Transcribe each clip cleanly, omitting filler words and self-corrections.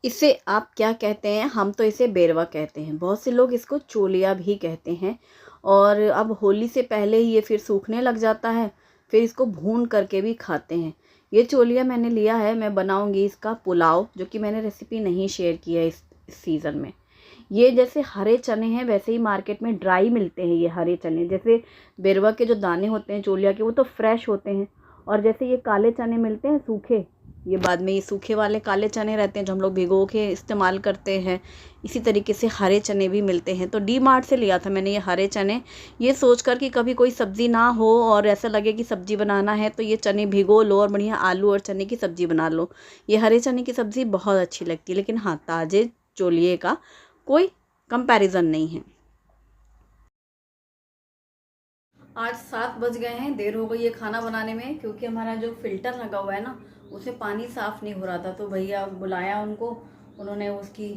इसे आप क्या कहते हैं? हम तो इसे बेरवा कहते हैं, बहुत से लोग इसको चोलिया भी कहते हैं। और अब होली से पहले ही ये फिर सूखने लग जाता है, फिर इसको भून करके भी खाते हैं। ये चोलिया मैंने लिया है, मैं बनाऊंगी इसका पुलाव, जो कि मैंने रेसिपी नहीं शेयर की है इस सीज़न में। ये जैसे हरे चने हैं वैसे ही मार्केट में ड्राई मिलते हैं ये हरे चने। जैसे बेरवा के जो दाने होते हैं चोलिया के, वो तो फ्रेश होते हैं, और जैसे ये काले चने मिलते हैं सूखे, ये बाद में ये सूखे वाले काले चने रहते हैं जो हम लोग भिगो के इस्तेमाल करते हैं। इसी तरीके से हरे चने भी मिलते हैं। तो डी मार्ट से लिया था मैंने ये हरे चने, ये सोच कर कि कभी कोई सब्ज़ी ना हो और ऐसा लगे कि सब्ज़ी बनाना है तो ये चने भिगो लो और बढ़िया आलू और चने की सब्ज़ी बना लो। ये हरे चने की सब्ज़ी बहुत अच्छी लगती है, लेकिन हाँ, ताज़े चोलिए का कोई कंपैरिजन नहीं है। आज 7 बज गए हैं, देर हो गई है खाना बनाने में, क्योंकि हमारा जो फिल्टर लगा हुआ है ना, उससे पानी साफ़ नहीं हो रहा था। तो भैया बुलाया उनको, उन्होंने उसकी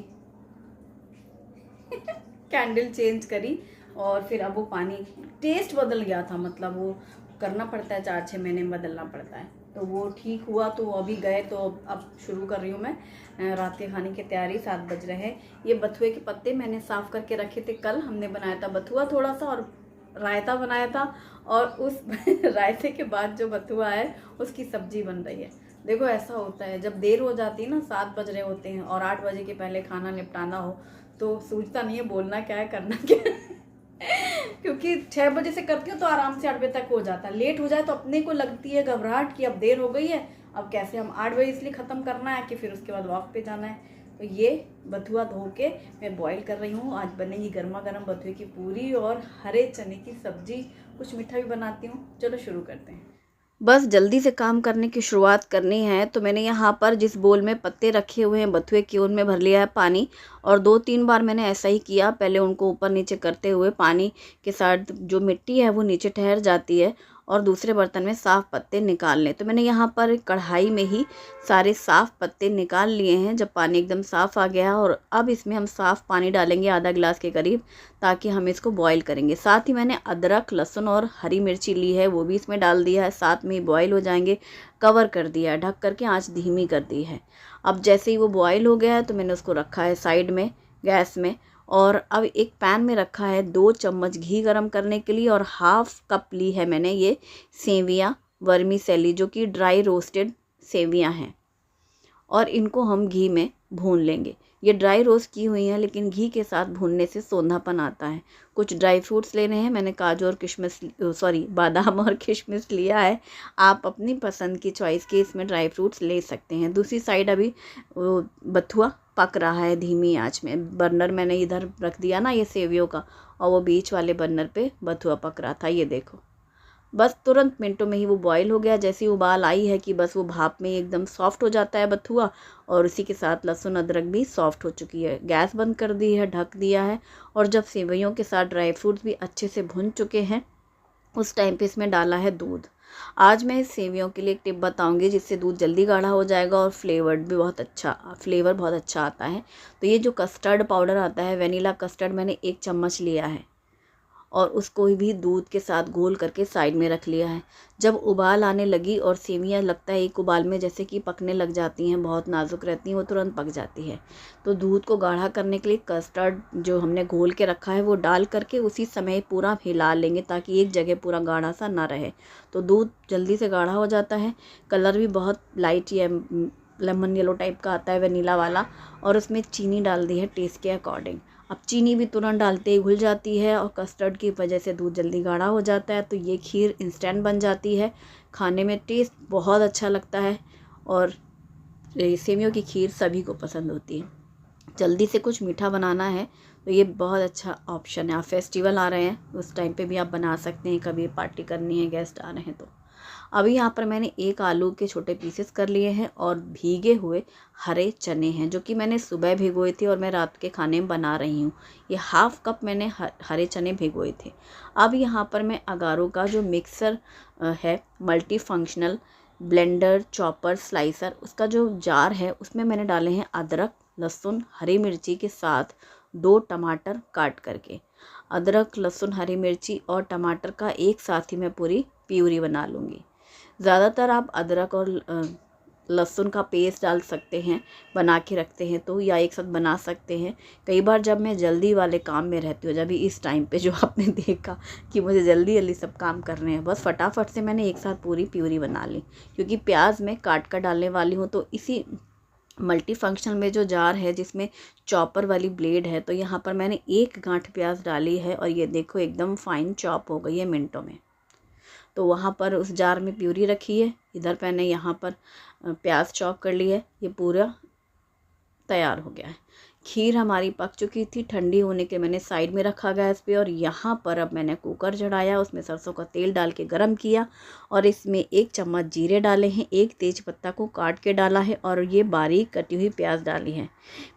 कैंडल चेंज करी और फिर अब वो पानी टेस्ट बदल गया था। मतलब वो करना पड़ता है, 4-6 महीने में बदलना पड़ता है। तो वो ठीक हुआ, तो अभी गए, तो अब शुरू कर रही हूँ मैं रात के खाने की तैयारी। 7 बज रहे हैं। ये बथुए के पत्ते मैंने साफ़ करके रखे थे, कल हमने बनाया था बथुआ थोड़ा सा और रायता बनाया था, और उस रायते के बाद जो बथुआ है उसकी सब्जी बन रही है। देखो ऐसा होता है, जब देर हो जाती है ना, 7 बज रहे होते हैं और 8 बजे के पहले खाना निपटाना हो, तो सूझता नहीं है बोलना क्या है करना क्या है। क्योंकि 6 बजे से करती हूँ तो आराम से 8 बजे तक हो जाता है। लेट हो जाए तो अपने को लगती है घबराहट कि अब देर हो गई है, अब कैसे हम 8 बजे इसलिए ख़त्म करना है कि फिर उसके बाद वॉक पे जाना है। तो ये बथुआ धो के मैं बॉईल कर रही हूँ। आज बनेगी गर्मा गर्म बथुए की पूरी और हरे चने की सब्जी। कुछ मीठा भी बनाती हूँ। चलो शुरू करते हैं। बस जल्दी से काम करने की शुरुआत करनी है, तो मैंने यहाँ पर जिस बोल में पत्ते रखे हुए हैं बथुए के, उनमें भर लिया है पानी। और 2-3 बार मैंने ऐसा ही किया, पहले उनको ऊपर नीचे करते हुए पानी के साथ जो मिट्टी है वो नीचे ठहर जाती है, और दूसरे बर्तन में साफ़ पत्ते निकाल लें। तो मैंने यहाँ पर कढ़ाई में ही सारे साफ़ पत्ते निकाल लिए हैं जब पानी एकदम साफ़ आ गया। और अब इसमें हम साफ़ पानी डालेंगे आधा गिलास के करीब, ताकि हम इसको बॉईल करेंगे। साथ ही मैंने अदरक, लहसुन और हरी मिर्ची ली है, वो भी इसमें डाल दिया है, साथ में ही बॉईल हो जाएंगे। कवर कर दिया है, ढक करके आंच धीमी कर दी है। अब जैसे ही वो बॉईल हो गया है तो मैंने उसको रखा है साइड में गैस में। और अब एक पैन में रखा है 2 चम्मच घी गरम करने के लिए, और हाफ कप ली है मैंने ये सेवियाँ वर्मीसेली, जो कि ड्राई रोस्टेड सेवियाँ हैं, और इनको हम घी में भून लेंगे। ये ड्राई रोस्ट की हुई हैं, लेकिन घी के साथ भूनने से सोंधापन आता है। कुछ ड्राई फ्रूट्स लेने हैं, मैंने काजू और किशमिश बादाम और किशमिश लिया है। आप अपनी पसंद की चॉइस के इसमें ड्राई फ्रूट्स ले सकते हैं। दूसरी साइड अभी बथुआ पक रहा है धीमी आंच में। बर्नर मैंने इधर रख दिया ना ये सेवियों का, और वो बीच वाले बर्नर पे बथुआ पक रहा था। ये देखो, बस तुरंत मिनटों में ही वो बॉईल हो गया। जैसी उबाल आई है कि बस वो भाप में एकदम सॉफ्ट हो जाता है बथुआ, और उसी के साथ लहसुन अदरक भी सॉफ्ट हो चुकी है। गैस बंद कर दी है, ढक दिया है। और जब सेवइयों के साथ ड्राई फ्रूट्स भी अच्छे से भुन चुके हैं, उस टाइम पे इसमें डाला है दूध। आज मैं इस सेवइयों के लिए एक टिप बताऊंगी जिससे दूध जल्दी गाढ़ा हो जाएगा और फ्लेवर बहुत अच्छा आता है। तो ये जो कस्टर्ड पाउडर आता है, वेनिला कस्टर्ड, मैंने 1 चम्मच लिया है, और उसको भी दूध के साथ घोल करके साइड में रख लिया है। जब उबाल आने लगी और सेवियाँ लगता है एक उबाल में जैसे कि पकने लग जाती हैं, बहुत नाजुक रहती हैं, वो तुरंत पक जाती है। तो दूध को गाढ़ा करने के लिए कस्टर्ड जो हमने घोल के रखा है वो डाल करके उसी समय पूरा हिला लेंगे, ताकि एक जगह पूरा गाढ़ा सा ना रहे। तो दूध जल्दी से गाढ़ा हो जाता है। कलर भी बहुत लाइट या लेमन येलो टाइप का आता है, वेनिला वाला। और उसमें चीनी डाल दी है टेस्ट के अकॉर्डिंग। अब चीनी भी तुरंत डालते ही घुल जाती है, और कस्टर्ड की वजह से दूध जल्दी गाढ़ा हो जाता है। तो ये खीर इंस्टेंट बन जाती है, खाने में टेस्ट बहुत अच्छा लगता है, और सेवियों की खीर सभी को पसंद होती है। जल्दी से कुछ मीठा बनाना है तो ये बहुत अच्छा ऑप्शन है। आप फेस्टिवल आ रहे हैं उस टाइम पे भी आप बना सकते हैं, कभी पार्टी करनी है, गेस्ट आ रहे हैं तो। अभी यहाँ पर मैंने 1 आलू के छोटे पीसेस कर लिए हैं, और भीगे हुए हरे चने हैं जो कि मैंने सुबह भिगोए थे और मैं रात के खाने में बना रही हूँ। ये हाफ कप मैंने हरे चने भिगोए थे। अब यहाँ पर मैं अगारो का जो मिक्सर है, multi functional blender, chopper, slicer, उसका जो जार है उसमें मैंने डाले हैं अदरक, लहसुन, हरी मिर्ची के साथ 2 टमाटर काट करके। अदरक, लहसुन, हरी मिर्ची और टमाटर का एक साथ ही मैं पूरी प्यूरी बना लूँगी। ज़्यादातर आप अदरक और लहसुन का पेस्ट डाल सकते हैं, बना के रखते हैं तो, या एक साथ बना सकते हैं। कई बार जब मैं जल्दी वाले काम में रहती हूँ, जब इस टाइम पे जो आपने देखा कि मुझे जल्दी जल्दी सब काम करने हैं, बस फटाफट से मैंने एक साथ पूरी प्यूरी बना ली। क्योंकि प्याज मैं काट कर डालने वाली हूँ, तो इसी मल्टी फंक्शनल में जो जार है जिसमें चॉपर वाली ब्लेड है, तो यहाँ पर मैंने 1 गांठ प्याज डाली है और ये देखो एकदम फाइन चॉप हो गई है मिनटों में। तो वहाँ पर उस जार में प्यूरी रखी है, इधर मैंने यहाँ पर प्याज चॉप कर ली है, ये पूरा तैयार हो गया है। खीर हमारी पक चुकी थी, ठंडी होने के मैंने साइड में रखा गैस पे, और यहाँ पर अब मैंने कुकर चढ़ाया, उसमें सरसों का तेल डाल के गरम किया और इसमें 1 चम्मच जीरे डाले हैं, 1 तेज पत्ता को काट के डाला है और ये बारीक कटी हुई प्याज डाली है।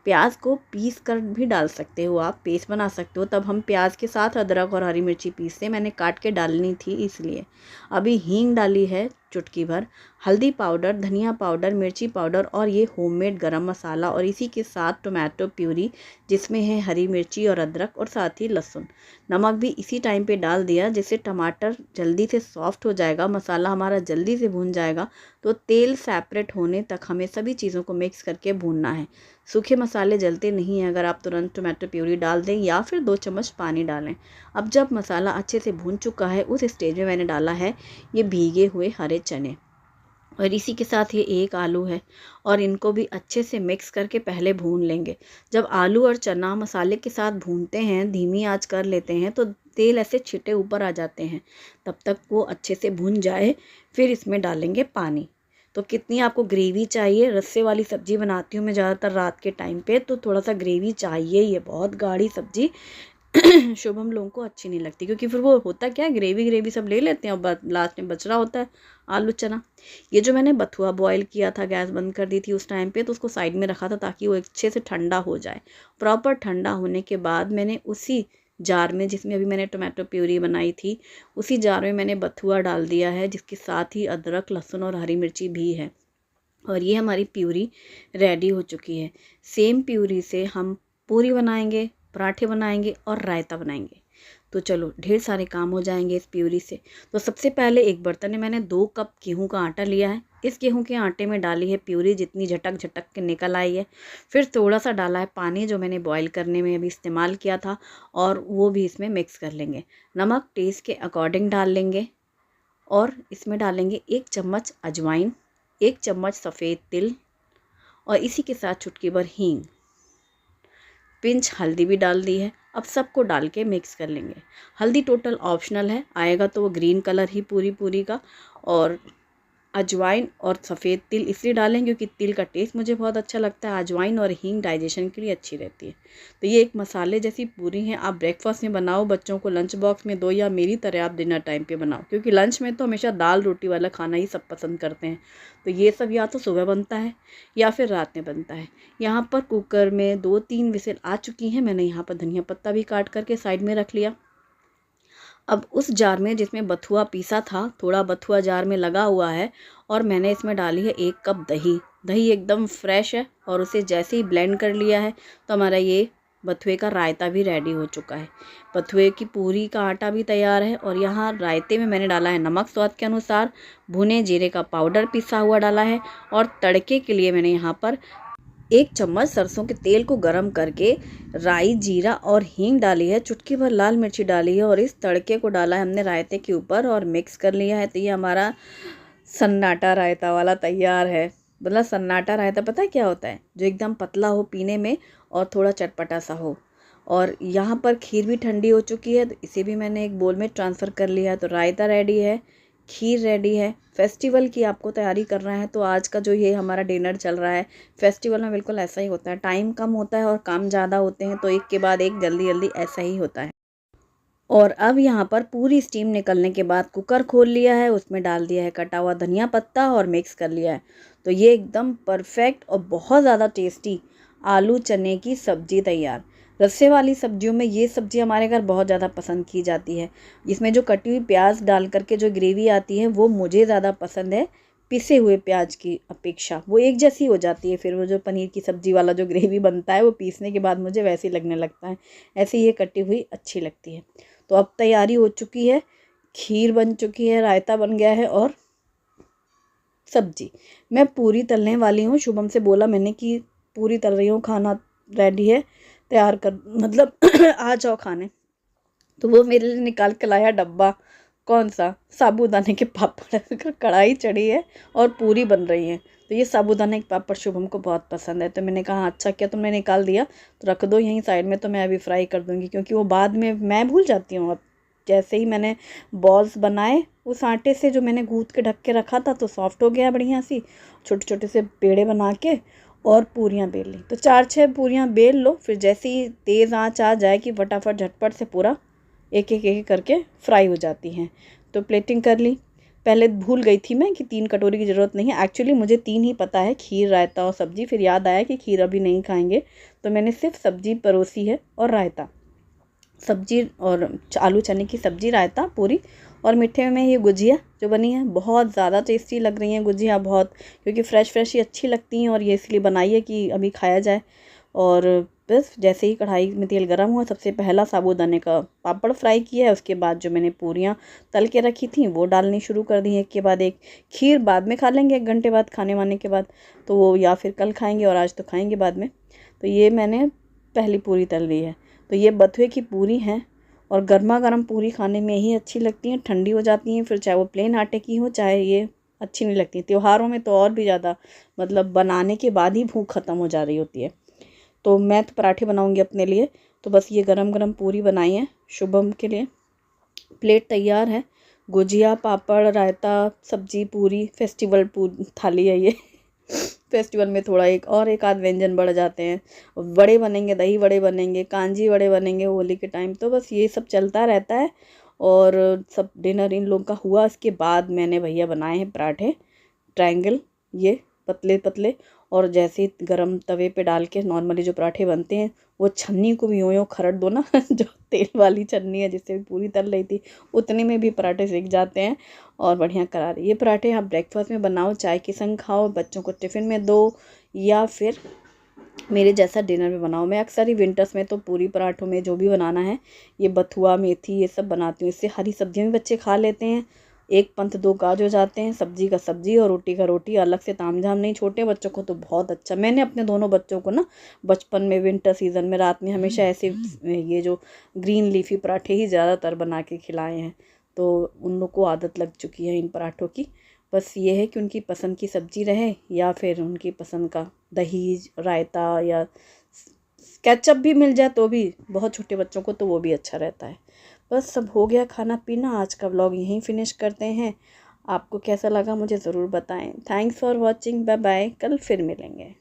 प्याज को पीस कर भी डाल सकते हो आप, पेस्ट बना सकते हो। तब हम प्याज के साथ अदरक और हरी मिर्ची पीसते, मैंने काट के डालनी थी इसलिए। अभी हींग डाली है चुटकी भर, हल्दी पाउडर, धनिया पाउडर, मिर्ची पाउडर और ये होममेड गरम मसाला, और इसी के साथ टोमेटो प्यूरी जिसमें है हरी मिर्ची और अदरक और साथ ही लहसुन। नमक भी इसी टाइम पे डाल दिया, जिससे टमाटर जल्दी से सॉफ्ट हो जाएगा, मसाला हमारा जल्दी से भून जाएगा। तो तेल सेपरेट होने तक हमें सभी चीज़ों को मिक्स करके भूनना है। सूखे मसाले जलते नहीं हैं अगर आप तुरंत टोमेटो प्यूरी डाल दें या फिर 2 चम्मच पानी डालें। अब जब मसाला अच्छे से भून चुका है, उस स्टेज में मैंने डाला है ये भीगे हुए हरे चने, और इसी के साथ ये 1 आलू है, और इनको भी अच्छे से मिक्स करके पहले भून लेंगे। जब आलू और चना मसाले के साथ भूनते हैं, धीमी आंच कर लेते हैं, तो तेल ऐसे छिटे ऊपर आ जाते हैं। तब तक वो अच्छे से भून जाए, फिर इसमें डालेंगे पानी। तो कितनी आपको ग्रेवी चाहिए, रस्से वाली सब्ज़ी बनाती हूँ मैं ज़्यादातर रात के टाइम पे, तो थोड़ा सा ग्रेवी चाहिए। ये बहुत गाढ़ी सब्ज़ी शुभम लोगों को अच्छी नहीं लगती, क्योंकि फिर वो होता क्या है, ग्रेवी ग्रेवी सब ले लेते हैं और लास्ट में बच रहा होता है आलू चना। ये जो मैंने बथुआ बॉईल किया था, गैस बंद कर दी थी उस टाइम पे, तो उसको साइड में रखा था ताकि वो अच्छे से ठंडा हो जाए। प्रॉपर ठंडा होने के बाद मैंने उसी जार में, जिसमें अभी मैंने टोमेटो प्यूरी बनाई थी, उसी जार में मैंने बथुआ डाल दिया है, जिसके साथ ही अदरक, लहसुन और हरी मिर्ची भी है। और ये हमारी प्यूरी रेडी हो चुकी है। सेम प्यूरी से हम पूरी बनाएंगे, पराठे बनाएंगे और रायता बनाएंगे। तो चलो, ढेर सारे काम हो जाएंगे इस प्यूरी से। तो सबसे पहले एक बर्तन में मैंने 2 कप गेहूं का आटा लिया है। इस गेहूं के आटे में डाली है प्यूरी, जितनी झटक झटक के निकल आई है। फिर थोड़ा सा डाला है पानी, जो मैंने बॉईल करने में अभी इस्तेमाल किया था, और वो भी इसमें मिक्स कर लेंगे। नमक टेस्ट के अकॉर्डिंग डाल लेंगे, और इसमें डालेंगे 1 चम्मच अजवाइन, 1 चम्मच सफ़ेद तिल, और इसी के साथ चुटकी भर हींग, पिंच हल्दी भी डाल दी है। अब सबको डाल के मिक्स कर लेंगे। हल्दी टोटल ऑप्शनल है, आएगा तो वो ग्रीन कलर ही पूरी का। और अजवाइन और सफ़ेद तिल इसलिए डालें क्योंकि तिल का टेस्ट मुझे बहुत अच्छा लगता है। अजवाइन और हींग डाइजेशन के लिए अच्छी रहती है। तो ये एक मसाले जैसी पूरी है। आप ब्रेकफास्ट में बनाओ, बच्चों को लंच बॉक्स में दो, या मेरी तरह आप डिनर टाइम पे बनाओ, क्योंकि लंच में तो हमेशा दाल रोटी वाला खाना ही सब पसंद करते हैं। तो ये सब या तो सुबह बनता है या फिर रात में बनता है। यहाँ पर कुकर में 2-3 विसिल आ चुकी हैं। मैंने यहाँ पर धनिया पत्ता भी काट करके साइड में रख लिया। अब उस जार में जिसमें बथुआ पीसा था, थोड़ा बथुआ जार में लगा हुआ है, और मैंने इसमें डाली है 1 कप दही। दही एकदम फ्रेश है, और उसे जैसे ही ब्लेंड कर लिया है, तो हमारा ये बथुए का रायता भी रेडी हो चुका है। बथुए की पूरी का आटा भी तैयार है, और यहाँ रायते में मैंने डाला है नमक स्वाद के अनुसार, भुने जीरे का पाउडर पिसा हुआ डाला है, और तड़के के लिए मैंने यहाँ पर 1 चम्मच सरसों के तेल को गरम करके राई, जीरा और हींग डाली है, चुटकी भर लाल मिर्ची डाली है, और इस तड़के को डाला है हमने रायते के ऊपर और मिक्स कर लिया है। तो ये हमारा सन्नाटा रायता वाला तैयार है। मतलब सन्नाटा रायता पता है क्या होता है? जो एकदम पतला हो पीने में और थोड़ा चटपटा सा हो। और यहाँ पर खीर भी ठंडी हो चुकी है, तो इसे भी मैंने एक बोल में ट्रांसफ़र कर लिया है। तो रायता रेडी है, खीर रेडी है। फेस्टिवल की आपको तैयारी कर रहे हैं, तो आज का जो ये हमारा डिनर चल रहा है, फेस्टिवल में बिल्कुल ऐसा ही होता है। टाइम कम होता है और काम ज़्यादा होते हैं, तो एक के बाद एक जल्दी जल्दी ऐसा ही होता है। और अब यहाँ पर पूरी स्टीम निकलने के बाद कुकर खोल लिया है, उसमें डाल दिया है कटा हुआ धनिया पत्ता और मिक्स कर लिया है। तो ये एकदम परफेक्ट और बहुत ज़्यादा टेस्टी आलू चने की सब्ज़ी तैयार। रस्से वाली सब्जियों में ये सब्ज़ी हमारे घर बहुत ज़्यादा पसंद की जाती है। इसमें जो कटी हुई प्याज डाल करके जो ग्रेवी आती है, वो मुझे ज़्यादा पसंद है पिसे हुए प्याज की अपेक्षा। वो एक जैसी हो जाती है, फिर वो जो पनीर की सब्ज़ी वाला जो ग्रेवी बनता है, वो पीसने के बाद मुझे वैसे ही लगने लगता है। ऐसे ये कटी हुई अच्छी लगती है। तो अब तैयारी हो चुकी है, खीर बन चुकी है, रायता बन गया है, और सब्जी। मैं पूरी तलने वाली हूँ, शुभम से बोला मैंने कि पूरी तल रही हूँ, खाना रेडी है, तैयार कर, मतलब आ जाओ खाने। तो वो मेरे लिए निकाल के लाया डब्बा, कौन सा, साबूदाने के पापड़। कढ़ाई चढ़ी है और पूरी बन रही है। तो ये साबूदाने के पापड़ शुभम को बहुत पसंद है, तो मैंने कहा अच्छा किया तुमने निकाल दिया, तो रख दो यहीं साइड में, तो मैं अभी फ्राई कर दूँगी, क्योंकि वो बाद में मैं भूल जाती हूँ। अब जैसे ही मैंने बॉल्स बनाए उस आटे से जो मैंने गूँथ के ढक के रखा था, तो सॉफ्ट हो गया बढ़िया सी, छोटे छोटे से पेड़े बना के और पूरियाँ बेल ली। तो 4-6 पूरियाँ बेल लो, फिर जैसे ही तेज़ आँच आ जाए कि फटाफट झटपट से पूरा एक एक एक करके फ्राई हो जाती हैं। तो प्लेटिंग कर ली। पहले भूल गई थी मैं कि 3 कटोरी की ज़रूरत नहीं है, एक्चुअली मुझे 3 ही पता है, खीर, रायता और सब्ज़ी। फिर याद आया कि खीर अभी नहीं खाएंगे, तो मैंने सिर्फ सब्ज़ी परोसी है और रायता, सब्ज़ी और आलू चने की सब्ज़ी, रायता, पूरी। और मीठे में ये गुजिया जो बनी है, बहुत ज़्यादा टेस्टी लग रही हैं गुजिया, बहुत, क्योंकि फ़्रेश फ़्रेश ही अच्छी लगती हैं, और ये इसलिए बनाई है कि अभी खाया जाए। और बस जैसे ही कढ़ाई में तेल गरम हुआ, सबसे पहला साबूदाने का पापड़ फ्राई किया है, उसके बाद जो मैंने पूरियाँ तल के रखी थी वो डालनी शुरू कर दी, एक के बाद एक। खीर बाद में खा लेंगे 1 घंटे बाद, खाने वाने के बाद, तो वो या फिर कल खाएंगे, और आज तो खाएंगे बाद में। तो ये मैंने पहली पूरी तल ली है। तो ये बथुए की पूरी हैं, और गर्मा गर्म पूरी खाने में ही अच्छी लगती हैं, ठंडी हो जाती हैं फिर, चाहे वो प्लेन आटे की हो, चाहे ये अच्छी नहीं लगती। त्योहारों में तो और भी ज़्यादा, मतलब बनाने के बाद ही भूख ख़त्म हो जा रही होती है। तो मैं तो पराठे बनाऊंगी अपने लिए, तो बस ये गरम गरम पूरी बनाई है शुभम के लिए। प्लेट तैयार है, गुजिया, पापड़, रायता, सब्जी, पूरी, फेस्टिवल थाली है ये। फेस्टिवल में थोड़ा एक आध व्यंजन बढ़ जाते हैं, बड़े बनेंगे, दही बड़े बनेंगे, कांजी बड़े बनेंगे होली के टाइम, तो बस ये सब चलता रहता है। और सब डिनर इन लोग का हुआ, इसके बाद मैंने भैया बनाए हैं पराठे ट्रायंगल, ये पतले पतले, और जैसे ही गरम तवे पे डाल के नॉर्मली जो पराठे बनते हैं, वो छन्नी को भी यूँ खरट दो ना, जो तेल वाली छन्नी है जिससे पूरी तल रही थी, उतने में भी पराठे सीख जाते हैं, और बढ़िया करारे। ये पराठे आप ब्रेकफास्ट में बनाओ, चाय के संग खाओ, बच्चों को टिफ़िन में दो, या फिर मेरे जैसा डिनर में बनाओ। मैं अक्सर ही विंटर्स में तो पूरी पराठों में जो भी बनाना है, ये बथुआ, मेथी, ये सब बनाती हूँ, इससे हरी सब्जियाँ भी बच्चे खा लेते हैं, एक पंथ दो काज हो जाते हैं, सब्जी का सब्जी और रोटी का रोटी, अलग से तामझाम नहीं। छोटे बच्चों को तो बहुत अच्छा, मैंने अपने दोनों बच्चों को ना बचपन में विंटर सीज़न में रात में हमेशा ऐसे ये जो ग्रीन लीफी पराठे ही ज़्यादातर बना के खिलाए हैं, तो उन लोग को आदत लग चुकी है इन पराठों की। बस ये है कि उनकी पसंद की सब्ज़ी रहे, या फिर उनकी पसंद का दही, रायता, या केचप भी मिल जाए तो भी, बहुत छोटे बच्चों को तो वो भी अच्छा रहता है। बस सब हो गया खाना पीना, आज का व्लॉग यहीं फिनिश करते हैं। आपको कैसा लगा मुझे ज़रूर बताएं। Thanks for watching, bye bye, कल फिर मिलेंगे।